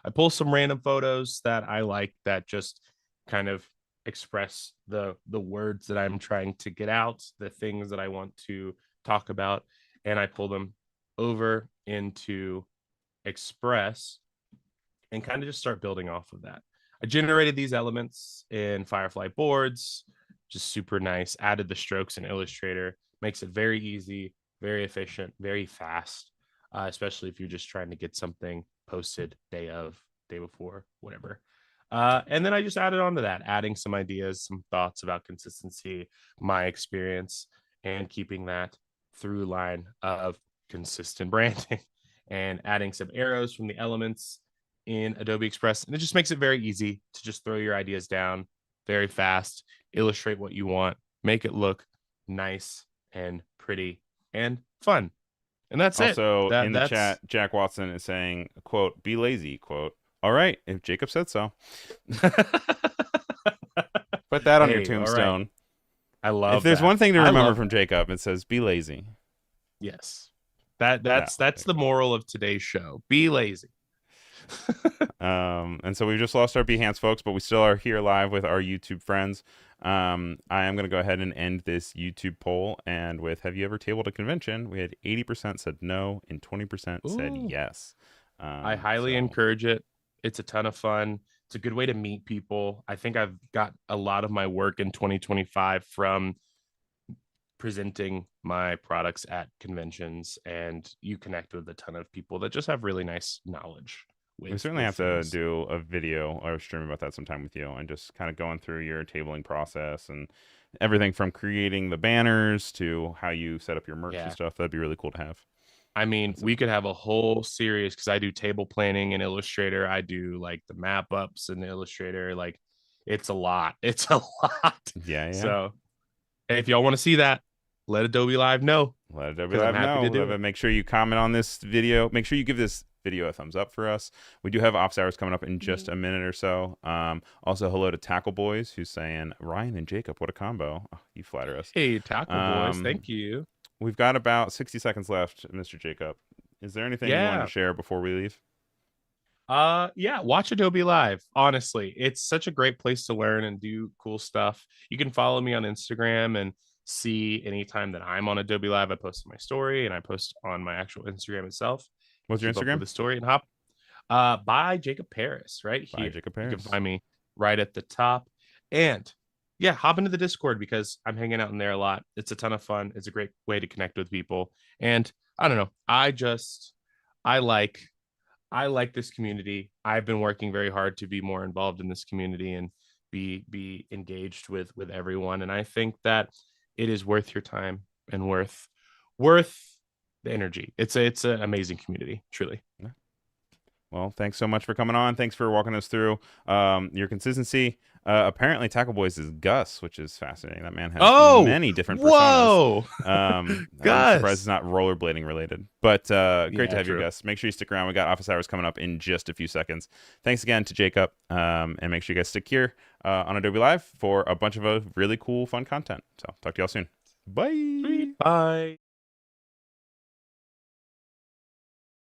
I pull some random photos that I like that just kind of express the words that I'm trying to get out, the things that I want to talk about, and I pull them over into Express and kind of just start building off of that. I generated these elements in Firefly boards, just super nice. Added the strokes in Illustrator, makes it very easy, very efficient, very fast, especially if you're just trying to get something posted day of, day before, whatever. And then I just added on to that, adding some ideas, some thoughts about consistency, my experience, and keeping that through line of consistent branding and adding some arrows from the elements in Adobe Express. And it just makes it very easy to just throw your ideas down very fast, illustrate what you want, make it look nice and pretty and fun. And that's it. Also in the That's chat, Jack Watson is saying, "quote Be lazy." Quote. All right, if Jacob said so, put that on your hey, all right. tombstone. I If love there's that. one thing to I remember love from that. Jacob, it says, "Be lazy." Yes. That's Yeah. the moral of today's show. Be lazy. And so we've just lost our Behance folks, but we still are here live with our YouTube friends. I am going to go ahead and end this YouTube poll. And with have you ever tabled a convention? We had 80% said no and 20% said Ooh, yes. I highly So encourage it. It's a ton of fun. It's a good way to meet people. I think I've got a lot of my work in 2025 from presenting my products at conventions, and you connect with a ton of people that just have really nice knowledge we with certainly with have to things. do a video or stream about that sometime with you and just kind of going through your tabling process and everything from creating the banners to how you set up your merch and Yeah. stuff. That'd be really cool to have. I mean, That's we could have a whole series because I do table planning in Illustrator. I do like the map ups in Illustrator. Like, it's a lot. It's a lot. yeah, yeah. So, hey, if y'all want to see that, let Adobe Live know Let Adobe because I'm Live happy to do know. it. Make sure you comment on this video. Make sure you give this video a thumbs up for us. We do have office hours coming up in just a minute or so. Also, hello to Tackle Boys, who's saying, Ryan and Jacob, what a combo. Oh, you flatter us. Hey, Tackle Boys, Um, thank you. we've got about 60 seconds left, Mr. Jacob. Is there anything you wanted to Yeah. share before we leave? Yeah, watch Adobe Live. Honestly, it's such a great place to learn and do cool stuff. You can follow me on Instagram and see anytime that I'm on Adobe Live. I post my story and I post on my actual Instagram itself and What's your keep up with Instagram? the story and hop by Jacob Paris right By here. Jacob You can Paris. find me right at the top. And yeah, hop into the Discord because I'm hanging out in there a lot. It's a ton of fun. It's a great way to connect with people. And I don't know, I like I like this community. I've been working very hard to be more involved in this community and be engaged with everyone. And I think that it is worth your time and worth the energy. It's an amazing community, truly. Yeah. Well, thanks so much for coming on. Thanks for walking us through your consistency. Apparently, Tackle Boys is Gus, which is fascinating. That man has Oh, many different personas. whoa, I'm surprised it's Gus. not rollerblading related, but great to Yeah, have you, true. Gus. Make sure you stick around. We got office hours coming up in just a few seconds. Thanks again to Jacob, and make sure you guys stick here on Adobe Live for a bunch of really cool, fun content. So, talk to y'all soon. Sweet. Bye. Bye.